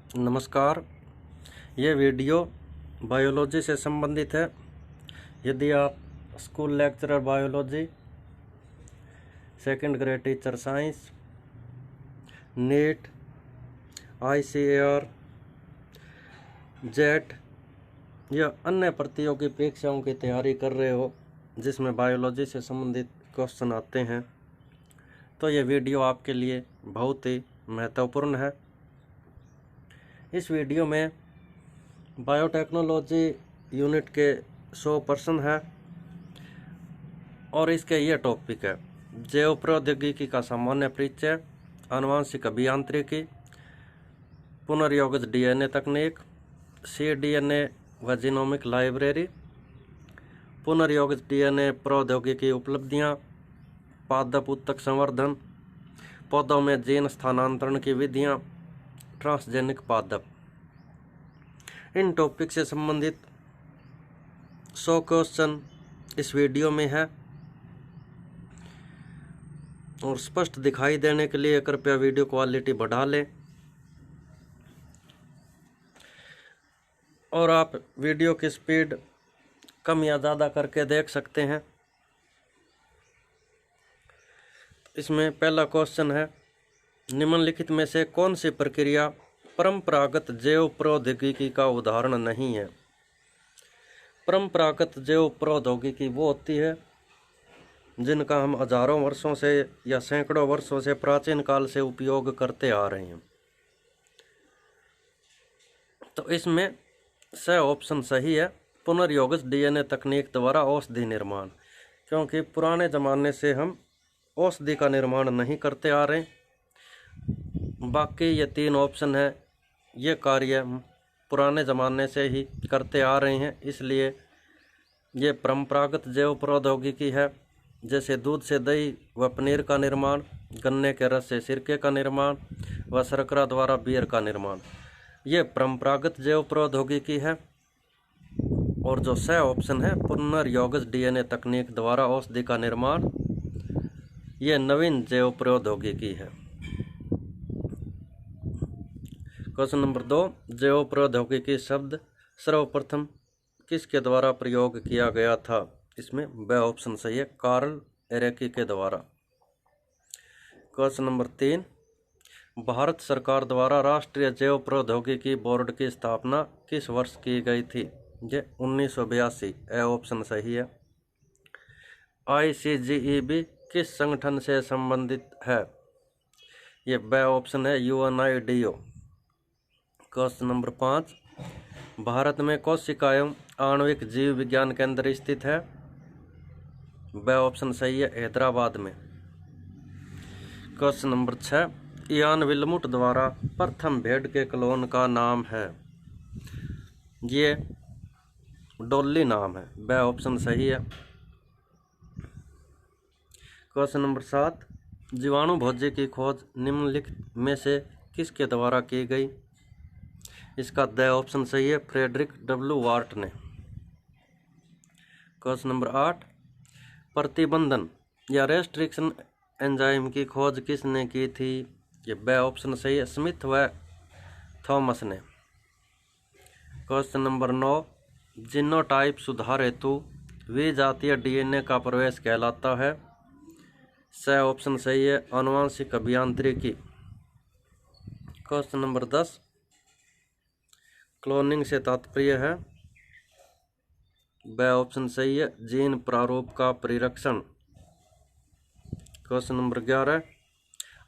नमस्कार। ये video biology से संबंधित है। यदि आप school lecturer biology, second grade teacher science, NEET, ICAR, JET या अन्य प्रतियोगी परीक्षाओं की तैयारी कर रहे हो जिसमें बायोलॉजी से संबंधित क्वेश्चन आते हैं, तो ये वीडियो आपके लिए बहुत ही महत्वपूर्ण है। इस वीडियो में बायोटेक्नोलॉजी यूनिट के 100 प्रश्न है और इसके ये टॉपिक है: जैव प्रौद्योगिकी का सामान्य परिचय, आनुवंशिक अभियांत्रिकी, पुनर्योगज DNA तकनीक, cDNA व जीनोमिक लाइब्रेरी, पुनर्योगज DNA प्रौद्योगिकी उपलब्धियां, पादप उत्तक संवर्धन, पौधों में जीन स्थानांतरण की विधियां, ट्रांसजेनिक पादप। इन टॉपिक से संबंधित 100 क्वेश्चन इस वीडियो में है और स्पष्ट दिखाई देने के लिए कृपया वीडियो क्वालिटी बढ़ा लें और आप वीडियो की स्पीड कम या ज़्यादा करके देख सकते हैं। इसमें पहला क्वेश्चन है: निम्नलिखित में से कौन सी प्रक्रिया परंपरागत जैव प्रौद्योगिकी का उदाहरण नहीं है? परंपरागत जैव प्रौद्योगिकी वो होती है जिनका हम हजारों वर्षों से या सैकड़ों वर्षों से प्राचीन काल से उपयोग करते आ रहे हैं। तो इसमें स ऑप्शन सही है, पुनर्योगज DNA तकनीक द्वारा औषधि निर्माण, क्योंकि पुराने ज़माने से हम औषधि का निर्माण नहीं करते आ रहे। बाकी ये 3 ऑप्शन है, ये कार्य पुराने ज़माने से ही करते आ रहे हैं, इसलिए ये परंपरागत जैव प्रौद्योगिकी है। जैसे दूध से दही व पनीर का निर्माण, गन्ने के रस से सिरके का निर्माण व शर्करा द्वारा बियर का निर्माण, ये परंपरागत जैव प्रौद्योगिकी है। और जो स ऑप्शन है, पुनर्योगज DNA तकनीक द्वारा औषधि का निर्माण, ये नवीन जैव प्रौद्योगिकी है। क्वेश्चन नंबर 2, जैव प्रौद्योगिकी शब्द सर्वप्रथम किसके द्वारा प्रयोग किया गया था? इसमें ब ऑप्शन सही है, कार्ल एरेकी के द्वारा। क्वेश्चन नंबर 3, भारत सरकार द्वारा राष्ट्रीय जैव प्रौद्योगिकी बोर्ड की स्थापना किस वर्ष की गई थी? ये 1982, ए ऑप्शन सही है। ICGEB किस संगठन से संबंधित है? ये ब ऑप्शन है, UNIDO। क्वेश्चन नंबर 5, भारत में कोशिका एवं आणविक जीव विज्ञान केंद्र स्थित है? ब ऑप्शन सही है, हैदराबाद में। क्वेश्चन नंबर 6, इयान विल्मुट द्वारा प्रथम भेड़ के क्लोन का नाम है? ये डॉली नाम है, ब ऑप्शन सही है। क्वेश्चन नंबर 7, जीवाणु भोज्य की खोज निम्नलिखित में से किसके द्वारा की गई? इसका द ऑप्शन सही है, फ्रेडरिक W. वार्ट ने। क्वेश्चन नंबर 8, प्रतिबंधन या रेस्ट्रिक्शन एंजाइम की खोज किसने की थी? ये ब ऑप्शन सही है, स्मिथ व थॉमस ने। क्वेश्चन नंबर 9, जीनोटाइप सुधार हेतु विजातीय DNA का प्रवेश कहलाता है? स ऑप्शन सही है, आनुवंशिक अभियांत्रिकी। क्वेश्चन नंबर 10, क्लोनिंग से तात्पर्य है? ब ऑप्शन सही है, जीन प्रारूप का परिरक्षण। क्वेश्चन नंबर 11,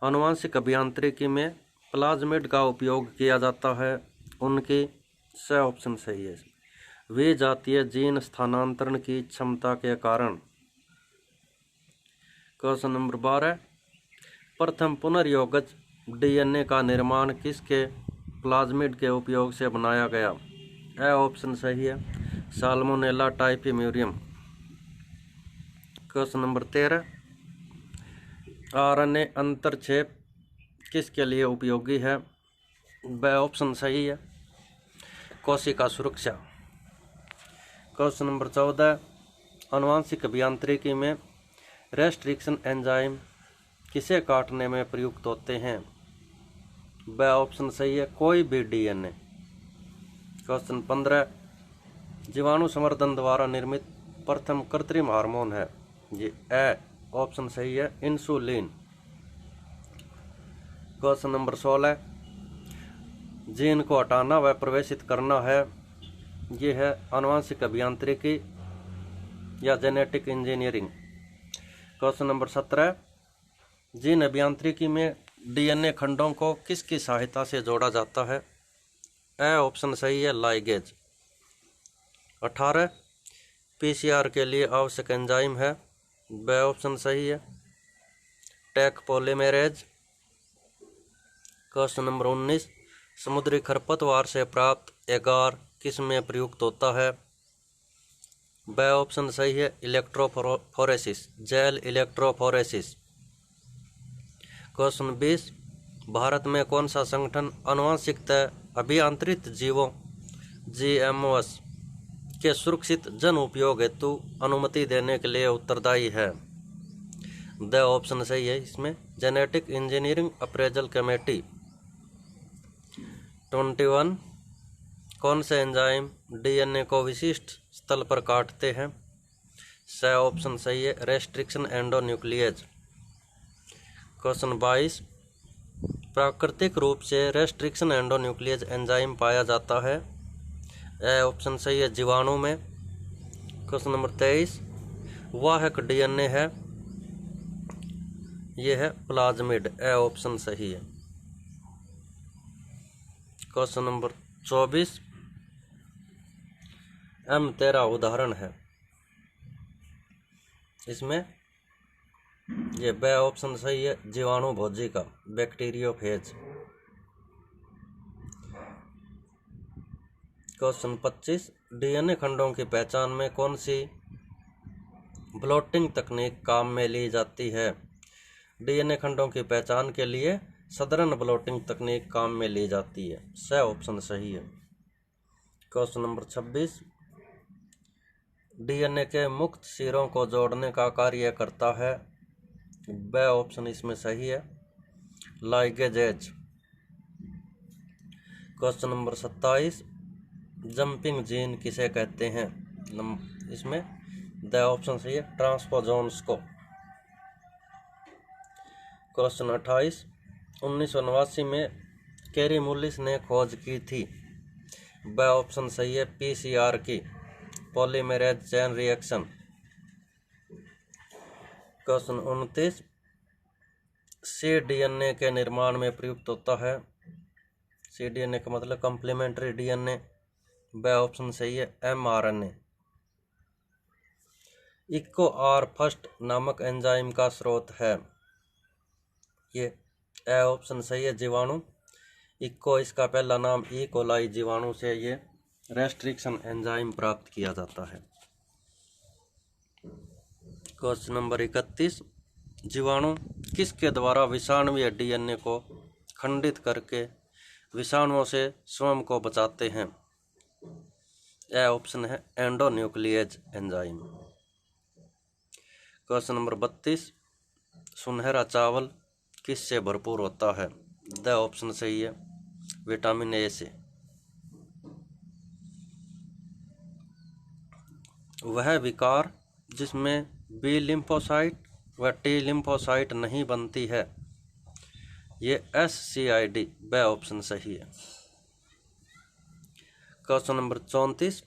आनुवंशिक अभियांत्रिकी में प्लाज्मिड का उपयोग किया जाता है? उनकी स ऑप्शन सही है, विजातीय जीन स्थानांतरण की क्षमता के कारण। क्वेश्चन नंबर 12, प्रथम पुनर्योगज DNA का निर्माण किसके प्लाज्मिड के उपयोग से बनाया गया? ए ऑप्शन सही है, salmonella typhimurium. Question number 13, RNA अंतरक्षेप किसके लिए उपयोगी है? ब ऑप्शन सही है, कोशिका सुरक्षा। क्वेश्चन नंबर 14, आनुवंशिक अभियांत्रिकी में रेस्ट्रिक्शन एंजाइम किसे काटने में प्रयुक्त होते हैं? ब ऑप्शन सही है, कोई भी डीएनए। क्वेश्चन 15, जीवाणु संवर्धन द्वारा निर्मित प्रथम कृत्रिम हार्मोन है। ये ए ऑप्शन सही है, इंसुलिन। क्वेश्चन नंबर 16, जीन को हटाना व प्रवेशित करना है। ये है आनुवंशिक अभियांत्रिकी या genetic engineering. Question number 17, gene अभियांत्रिकी में डीएनए खंडों को किसकी सहायता से जोड़ा जाता है। ए ऑप्शन सही है, लाइगेज। 18, पीसीआर के लिए आवश्यक एंजाइम है। ब ऑप्शन सही है, टैक पॉलीमेरेज। क्वेश्चन नंबर 19, समुद्री खरपतवार से प्राप्त एगार किस में प्रयुक्त होता है। ब ऑप्शन सही है, electrophoresis, gel electrophoresis. Question 20, Bharat में कौन सा संगठन आनुवंशिकतः अभियांत्रित जीवों जीएमओएस के सुरक्षित जन उपयोग हेतु अनुमति देने के लिए उत्तरदायी है। द ऑप्शन सही है इसमें, जेनेटिक इंजीनियरिंग अप्रेजल कमेटी। 21, कौन से एंजाइम डीएनए को विशिष्ट स्थल पर काटते हैं। स ऑप्शन सही है, रेस्ट्रिक्शन एंडोन्यूक्लियेज। क्वेश्चन 22, प्राकृतिक रूप से रेस्ट्रिक्शन एंडोन्यूक्लियेज एंजाइम पाया जाता है। ए ऑप्शन सही है, जीवाणु में। क्वेश्चन नंबर 23, वाहक डीएनए है। यह है प्लाज्मिड। ए ऑप्शन सही है। क्वेश्चन नंबर 24, M13 उदाहरण है। इसमें ये ब ऑप्शन सही है, जीवाणु भोजी का, बैक्टीरियोफेज। क्वेश्चन 25, डीएनए खंडों की पहचान में कौन सी ब्लॉटिंग तकनीक काम में ली जाती है। डीएनए खंडों की पहचान के लिए सदर्न ब्लॉटिंग तकनीक काम में ली जाती है। स ऑप्शन सही है। क्वेश्चन नंबर 26, डीएनए के मुक्त सिरों को जोड़ने का कार्य करता है। ब ऑप्शन इसमें सही है, ligase. Question number 27, jumping gene किसे कहते हैं। इसमें द ऑप्शन सही है, ट्रांसपोजोन्स को। क्वेश्चन 28, 1989 में कैरी मुलिस ने खोज की थी। ब ऑप्शन सही है, पीसीआर की, पॉलीमेरेज चेन रिएक्शन। क्वेश्चन 29, सी डीएनए के निर्माण में प्रयुक्त होता है। सी डीएनए का मतलब कम्प्लीमेंट्री डीएनए। ब ऑप्शन सही है, एमआरएनए। इको आर फर्स्ट नामक एंजाइम का स्रोत है। ये ए ऑप्शन सही है, जीवाणु। इको इसका पहला नाम ई कोलाई जीवाणु से ये रेस्ट्रिक्शन एंजाइम प्राप्त किया जाता है। क्वेश्चन नंबर 31, जीवाणु किसके द्वारा विषाणुवीय डीएनए को खंडित करके विषाणुओं से स्वयं को बचाते हैं। यह ऑप्शन है, एंडोन्यूक्लियेज एंजाइम। क्वेश्चन नंबर 32, सुनहरा चावल किससे भरपूर होता है। द ऑप्शन सही है, विटामिन ए से। वह विकार जिसमें बी लिम्फोसाइट व टी लिम्फोसाइट नहीं बनती है। ये SCID। ब ऑप्शन सही है। क्वेश्चन नंबर 34,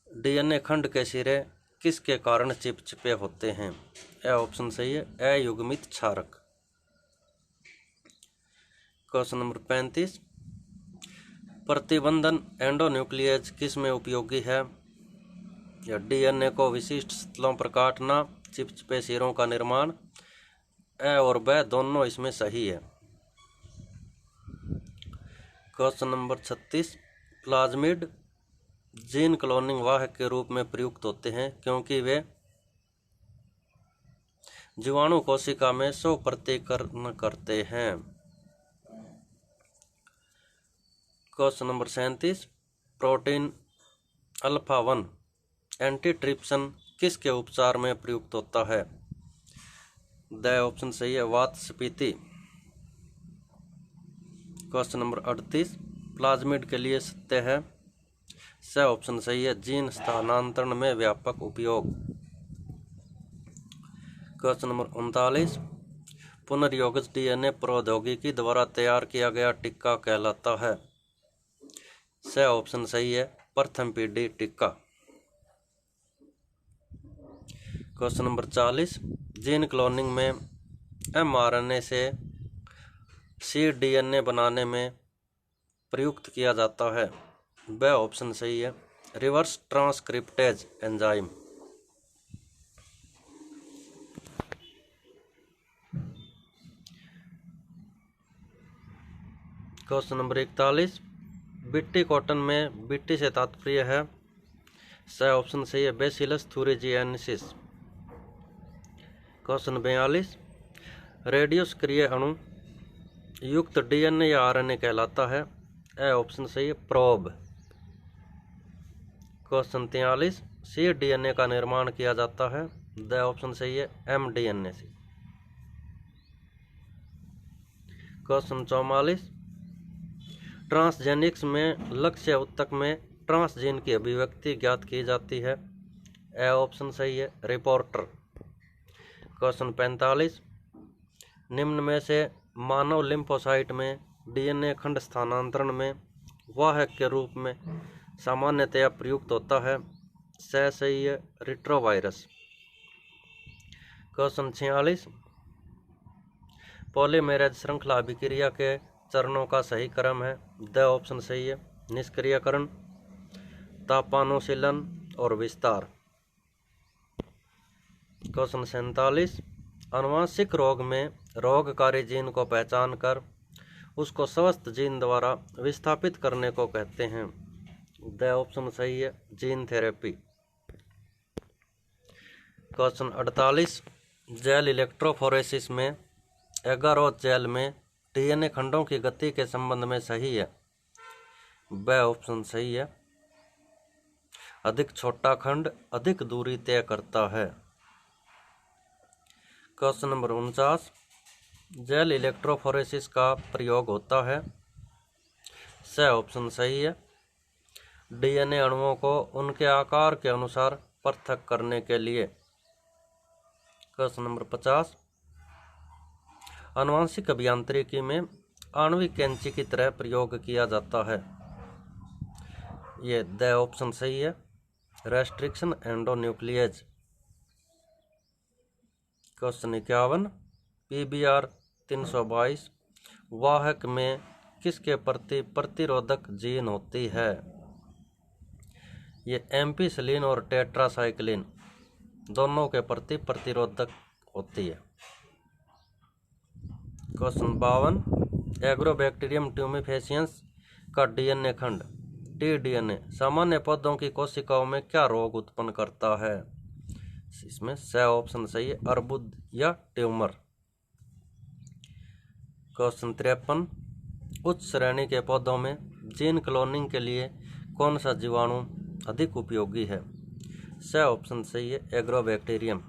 डीएनए खंड के सिरे किसके कारण चिपचिपे होते हैं। यह ऑप्शन सही है, अयुग्मित क्षारक। क्वेश्चन नंबर 35, प्रतिबंधन एंडोन्यूक्लियेज किस में उपयोगी है। या डीएनए को विशिष्ट स्थलों पर काटना, चिपचिपे सिरों का निर्माण। ए और ब दोनों इसमें सही है। Question number 36, plasmid gene cloning वाहक के रूप में प्रयुक्त होते हैं क्योंकि वे जीवाणु कोशिका में स्वप्रतिकरण करते हैं। क्वेश्चन नंबर 37, प्रोटीन अल्फा 1 एंटीट्रिप्सन किसके उपचार में प्रयुक्त होता है। द ऑप्शन सही है, वातस्फीति। क्वेश्चन नंबर 38 प्लाज्मिड के लिए सत्य है। स ऑप्शन सही है, जीन स्थानांतरण में व्यापक उपयोग। क्वेश्चन नंबर 39 पुनर्योगज डीएनए प्रौद्योगिकी द्वारा तैयार किया गया टिक्का कहलाता है। स ऑप्शन सही है, प्रथम पीढ़ी tikka. Question number 40 gene cloning में mRNA से cDNA बनाने में प्रयुक्त किया जाता है। वह ऑप्शन सही है, reverse transcriptase enzyme. Question number 41 बिट्टी कॉटन में बिट्टी से तात्पर्य है। स ऑप्शन सही है, बैसिलस thuringiensis। क्वेश्चन 42 रेडियो सक्रिय अणु युक्त डीएनए या आरएनए कहलाता है। ए ऑप्शन सही है, प्रोब। क्वेश्चन 43 cDNA का निर्माण किया जाता है। द ऑप्शन सही है, mDNA से। क्वेश्चन 44 ट्रांसजेनिक्स में लक्ष्य उत्तक में ट्रांसजीन की अभिव्यक्ति ज्ञात की जाती है। ए ऑप्शन सही है, रिपोर्टर। क्वेश्चन 45 निम्न में से मानव लिम्फोसाइट में डीएनए खंड स्थानांतरण में वाहक के रूप में सामान्यतया प्रयुक्त होता है। सही है, रिट्रोवायरस। क्वेश्चन 46 पॉलीमेरेज श्रृंखला अभिक्रिया के चरणों का सही क्रम है। द ऑप्शन सही है, निष्क्रियकरण, तापानुशीलन और विस्तार। क्वेश्चन 47 आनुवांशिक रोग में रोगकारी जीन को पहचान कर उसको स्वस्थ जीन द्वारा विस्थापित करने को कहते हैं। द ऑप्शन सही है, gene therapy. Question 48 gel electrophoresis में एगारोथ जेल में डीएनए खंडों की गति के संबंध में सही है। ब ऑप्शन सही है, अधिक छोटा खंड अधिक दूरी तय करता है। क्वेश्चन नंबर 49 जेल इलेक्ट्रोफोरेसिस का प्रयोग होता है। स ऑप्शन सही है, डीएनए अणुओं को उनके आकार के अनुसार पृथक करने के लिए। क्वेश्चन नंबर 50 आनुवांशिक अभियांत्रिकी में आणविक कैंची की तरह प्रयोग किया जाता है। ये द ऑप्शन सही है, रेस्ट्रिक्शन एंडोन्यूक्लिएज। क्वेश्चन 51 PBR 322 वाहक में किसके प्रति प्रतिरोधक जीन होती है। ये एम्पिसिलिन और टेट्रासाइक्लिन दोनों के प्रति प्रतिरोधक होती है। क्वेश्चन 52 एग्रोबैक्टीरियम ट्यूमिफेसियंस का डीएनए खंड टीडीएनए सामान्य पौधों की कोशिकाओं में क्या रोग उत्पन्न करता है। इसमें स ऑप्शन सही है, अर्बुद या ट्यूमर। क्वेश्चन 53 उच्च श्रेणी के पौधों में जीन क्लोनिंग के लिए कौन सा जीवाणु अधिक उपयोगी है। स ऑप्शन सही है, एग्रोबैक्टीरियम।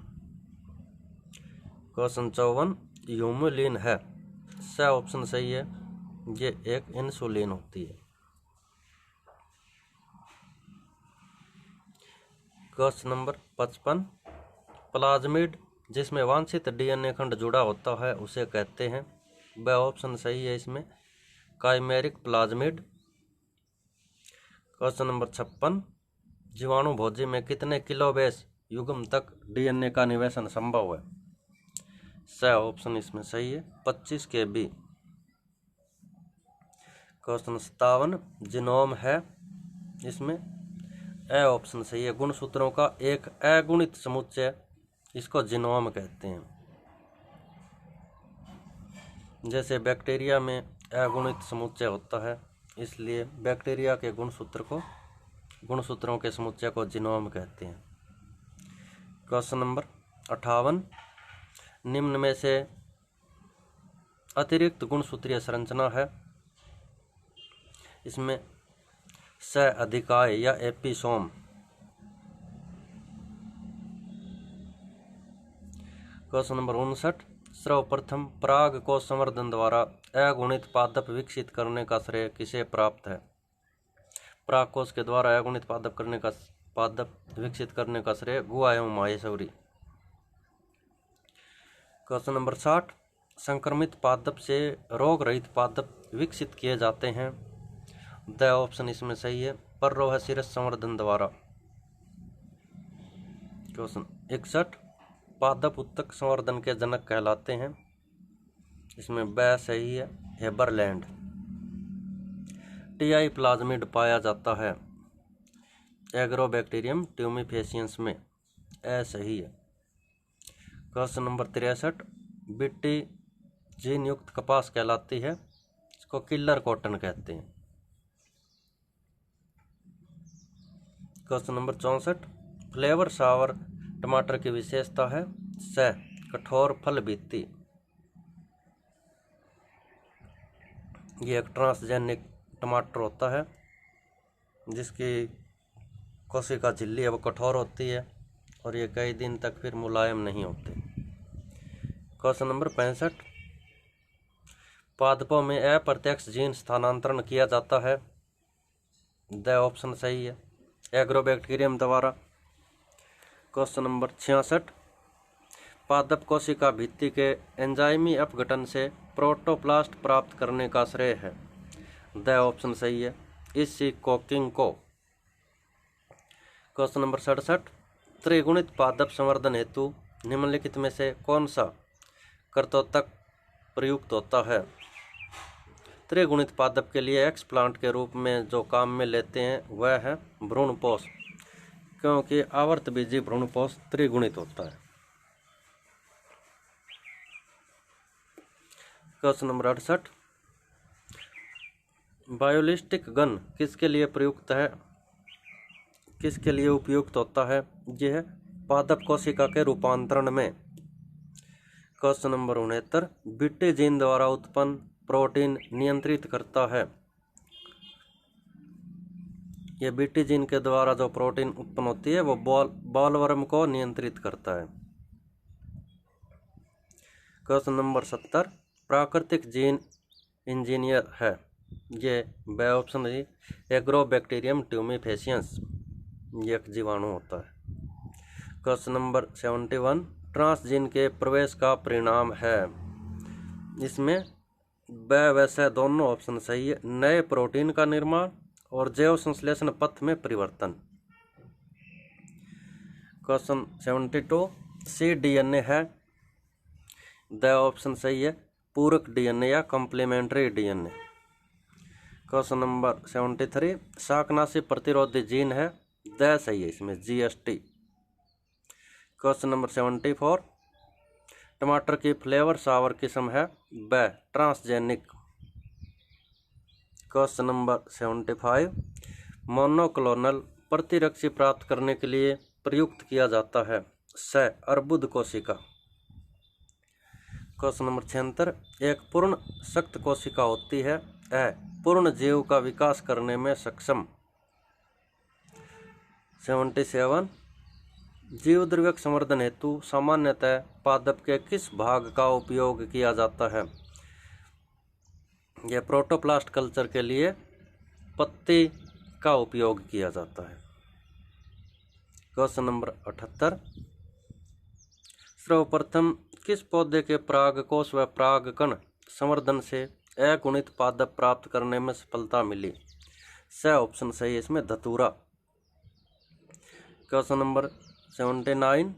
क्वेश्चन 54 ह्यूमुलिन है। स ऑप्शन सही है, ये एक इंसुलिन होती है। क्वेश्चन नंबर 55 प्लाज्मिड जिसमें वांछित डीएनए खंड जुड़ा होता है उसे कहते हैं। ब ऑप्शन सही है, इसमें काइमेरिक प्लाज्मिड। क्वेश्चन नंबर 56 जीवाणु भोजी में कितने किलोबेस युग्म तक डीएनए का निवेशन संभव है। स ऑप्शन इसमें सही है, 25 kb। क्वेश्चन 57 जीनोम है। इसमें ए ऑप्शन सही है, गुणसूत्रों का एक अगुणित समुच्चय इसको जीनोम कहते हैं। जैसे बैक्टीरिया में अगुणित समुच्चय होता है, इसलिए बैक्टीरिया के गुणसूत्रों के समुच्चय को जीनोम कहते हैं। क्वेश्चन नंबर 58 निम्न में से अतिरिक्त गुणसूत्रीय संरचना है। इसमें स अधिकाय या एपिसोम। क्वेश्चन नंबर 59 सर्वप्रथम पराग को संवर्धन द्वारा अगुणित पादप विकसित करने का श्रेय किसे प्राप्त है? पराग कोष के द्वारा अगुणित पादप विकसित करने का श्रेय गुहा एवं माहेश्वरी। क्वेश्चन नंबर 60, संक्रमित पादप से रोग रहित पादप विकसित किए जाते हैं। द ऑप्शन इसमें सही है, पर्रोहसिरस संवर्धन द्वारा। क्वेश्चन 61, पादप उत्तक संवर्धन के जनक कहलाते हैं। इसमें ब सही है, हेबरलैंड। टीआई प्लाज्मिड पाया जाता है एग्रोबैक्टीरियम ट्यूमिफेसियंस में, ए सही है। क्वेश्चन नंबर 63, बिट्टी जीन युक्त कपास कहलाती है, इसको किलर कॉटन कहते हैं। क्वेश्चन नंबर 64, फ्लेवर सावर टमाटर की विशेषता है स कठोर फल भित्ति। ये एक ट्रांसजेनिक टमाटर होता है जिसकी कोशिका झिल्ली है वो कठोर होती है और ये कई दिन तक फिर मुलायम नहीं होते। क्वेश्चन नंबर 65, पादपों में अप्रत्यक्ष जीन स्थानांतरण किया जाता है। द ऑप्शन सही है, एग्रोबैक्टीरियम द्वारा। क्वेश्चन नंबर 66, पादप कोशिका भित्ति के एंजाइमी अपघटन से प्रोटोप्लास्ट प्राप्त करने का श्रेय है। द ऑप्शन सही है, इसी कोकिंग को। क्वेश्चन नंबर 67, त्रिगुणित पादप संवर्धन हेतु निम्नलिखित में से कौन सा कर्तोतक प्रयुक्त होता है? त्रिगुणित पादप के लिए एक्सप्लांट के रूप में जो काम में लेते हैं वह है भ्रूणपोष, क्योंकि आवर्तबीजी भ्रूणपोष त्रिगुणित होता है। क्वेश्चन नंबर 68, बायोलिस्टिक गन किसके लिए प्रयुक्त है, किसके लिए उपयुक्त होता है? यह है पादप कोशिका के रूपांतरण में। क्वेश्चन नंबर 69, बिट्टी जीन द्वारा उत्पन्न प्रोटीन नियंत्रित करता है। यह बिट्टी जीन के द्वारा जो प्रोटीन उत्पन्न होती है वो बॉलवर्म को नियंत्रित करता है। क्वेश्चन नंबर 70, प्राकृतिक जीन इंजीनियर है। ये ब ऑप्शन है, एग्रोबैक्टीरियम ट्यूमिफेसियंस, ये एक जीवाणु होता है। क्वेश्चन नंबर 71, ट्रांसजीन के प्रवेश का परिणाम है। इसमें ब वैसे दोनों ऑप्शन सही है, नए प्रोटीन का निर्माण और जैव संश्लेषण पथ में परिवर्तन। क्वेश्चन 72, सी डीएनए है। द ऑप्शन सही है, पूरक डीएनए या कॉम्प्लीमेंट्री डीएनए। क्वेश्चन नंबर 73, शाकनाशी प्रतिरोधी जीन है। द सही है, इसमें जीएसटी। क्वेश्चन नंबर 74, टमाटर की फ्लेवर सावर किस्म है। ब ट्रांसजेनिक। क्वेश्चन नंबर 75, मोनोक्लोनल प्रतिरक्षी प्राप्त करने के लिए प्रयुक्त किया जाता है। स अर्बुद कोशिका। क्वेश्चन नंबर 76, एक पूर्ण सख्त कोशिका होती है। अ पूर्ण जीव का विकास करने में सक्षम। 77, जीव द्रव्यक संवर्धन हेतु सामान्यतः पादप के किस भाग का उपयोग किया जाता है? यह प्रोटोप्लास्ट कल्चर के लिए पत्ती का उपयोग किया जाता है। क्वेश्चन नंबर 78, सर्वप्रथम किस पौधे के परागकोश व परागकण संवर्धन से अगुणित पादप प्राप्त करने में सफलता मिली? स ऑप्शन सही है, इसमें धतूरा। क्वेश्चन नंबर 79,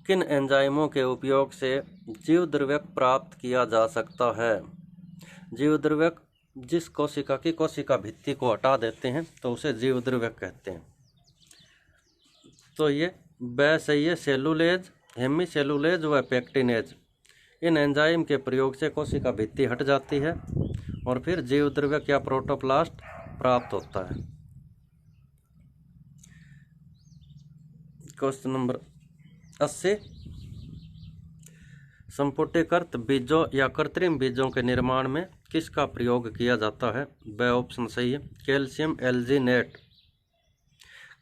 किन एंजाइमों के उपयोग से जीव द्रव्यक प्राप्त किया जा सकता है? जीव द्रव्यक जिस कोशिका की कोशिका भित्ति को हटा देते हैं तो उसे जीव द्रव्यक कहते हैं। तो ये ब सही है, सेलुलेज, हेमी सेलुलेज व पेक्टिनेज। इन एंजाइम के प्रयोग से कोशिका भित्ति हट जाती है और फिर जीव द्रव्यक या प्रोटोप्लास्ट प्राप्त होता है। क्वेश्चन नंबर 80, संपुटीकृत बीजों या कृत्रिम बीजों के निर्माण में किसका प्रयोग किया जाता है? ब ऑप्शन सही है, calcium alginate.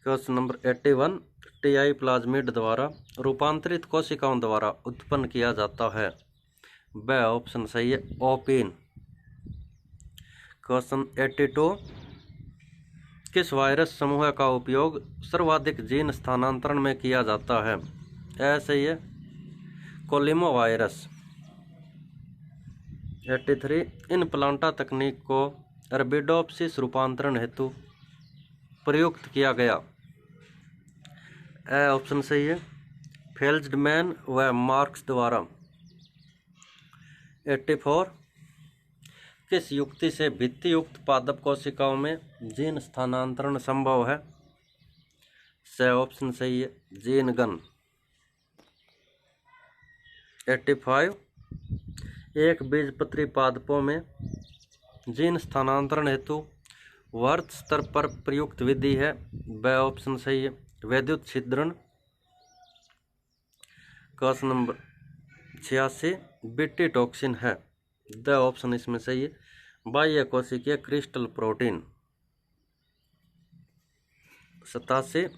Question number 81, TI plasmid द्वारा रूपांतरित कोशिकाओं द्वारा उत्पन्न किया जाता है? वह ऑप्शन सही है, ओपिन। क्वेश्चन 82, किस वायरस समूह का उपयोग सर्वाधिक जीन स्थानांतरण में किया जाता है? सही है, कोलिमो वायरस। 83, इन प्लांटा तकनीक को अरबिडोप्सिस रूपांतरण हेतु प्रयुक्त किया गया? ऑप्शन सही है, फेल्ड्मैन व मार्क्स द्वारा। 84, किस युक्ति से भित्तियुक्त पादप कोशिकाओं में जीन स्थानांतरण संभव है? ऑप्शन सही है, जीन गन। 85, एक बीजपत्री पादपों में जीन स्थानांतरण हेतु वर्त स्तर पर प्रयुक्त विधि है? वह ऑप्शन सही है, वैद्युत छिद्रण। क्वेश्चन नंबर 86, बीटी टॉक्सिन है? द ऑप्शन इसमें सही है, बाह्य कोशिकीय क्रिस्टल प्रोटीन। 87,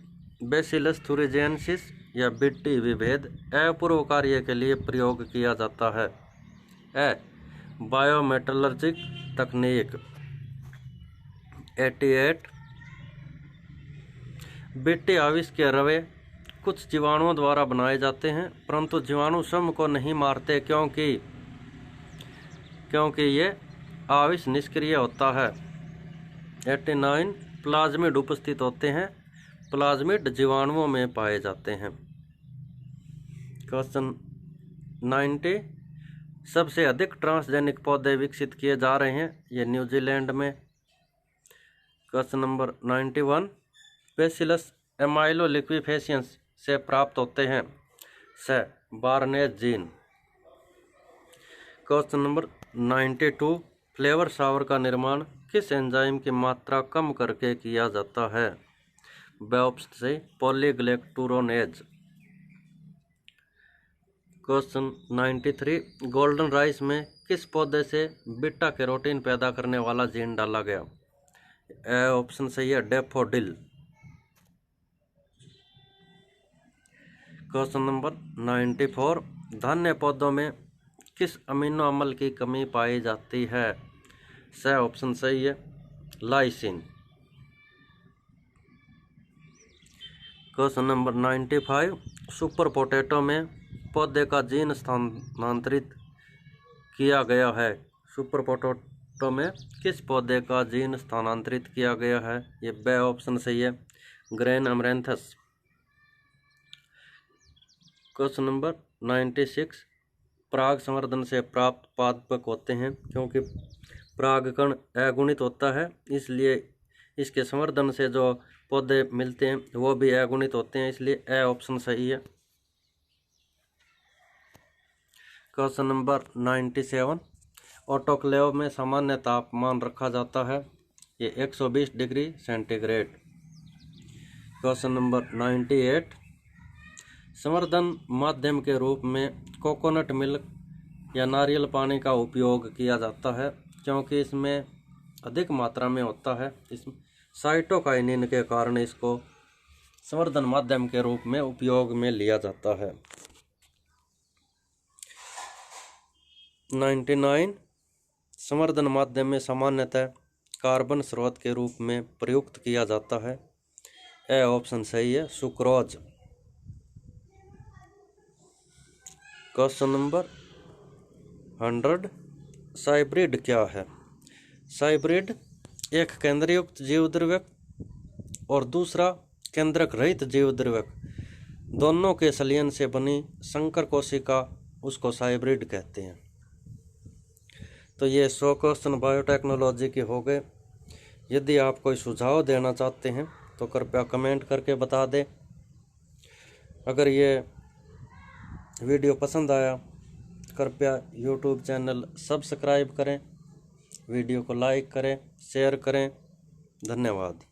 बेसिलस थुरिजेंसिस या बीटी विभेद अपूर्व कार्य के लिए प्रयोग किया जाता है? बायोमेटलर्जिक तकनीक। 88, बीटी आविष के रवे कुछ जीवाणुओं द्वारा बनाए जाते हैं परंतु जीवाणु स्वयं को नहीं मारते क्योंकि ये आविष निष्क्रिय होता है। 89, प्लाज्मिड उपस्थित होते हैं, प्लाज्मिड जीवाणुओं में पाए जाते हैं। क्वेश्चन 90, सबसे अधिक ट्रांसजेनिक पौधे विकसित किए जा रहे हैं, ये न्यूजीलैंड में। क्वेश्चन नंबर 91, बेसिलस एमाइलो लिक्विफेशियंस से प्राप्त होते हैं? बार्नेज gene. Question number 92, Flavr Savr का निर्माण किस एंजाइम की मात्रा कम करके किया जाता है? ऑप्शन से पॉलीग्लाइकोरोनेज। क्वेश्चन 93, गोल्डन राइस में किस पौधे से बीटा कैरोटीन पैदा करने वाला जीन डाला गया? ऑप्शन सही है, डैफोडिल। क्वेश्चन नंबर 94, धान्य पौधों में किस अमीनो अम्ल की कमी पाई जाती है? ऑप्शन सही है, lysine. Question number 95, super potato में पौधे का जीन स्थानांतरित किया गया है? सुपर पोटैटो में किस पौधे का जीन स्थानांतरित किया गया है? ये बे ऑप्शन सही है, ग्रेन अमरेंथस। क्वेश्चन नंबर 96, पराग संवर्धन से प्राप्त पादप होते हैं क्योंकि परागकण अगुणित होता है, इसलिए इसके संवर्धन से जो पौधे मिलते हैं वो भी अगुणित होते हैं, इसलिए ऑप्शन सही है। क्वेश्चन नंबर 97, ऑटोक्लेव में सामान्य तापमान रखा जाता है, ये 120 डिग्री सेंटीग्रेड। क्वेश्चन नंबर 98, संवर्धन माध्यम के रूप में कोकोनट मिल्क या नारियल पानी का उपयोग किया जाता है क्योंकि इसमें अधिक मात्रा में होता है, इसमें साइटोकाइनिन के कारण इसको संवर्धन माध्यम के रूप में उपयोग में लिया जाता है। 99, संवर्धन माध्यम में सामान्यतः कार्बन स्रोत के रूप में प्रयुक्त किया जाता है? ऑप्शन सही है, सुक्रोज। क्वेश्चन नंबर 100, साइब्रिड क्या है? साइब्रिड एक केंद्रयुक्त जीवद्रव्यक और दूसरा केंद्रक रहित जीवद्रव्यक दोनों के संलयन से बनी संकर कोशिका, उसको साइब्रिड कहते हैं। तो ये 100 क्वेश्चन बायोटेक्नोलॉजी के हो गए। यदि आप कोई सुझाव देना चाहते हैं तो कृपया कमेंट करके बता दें। अगर ये वीडियो पसंद आया कृपया यूट्यूब चैनल सब्सक्राइब करें, वीडियो को लाइक करें, शेयर करें। धन्यवाद।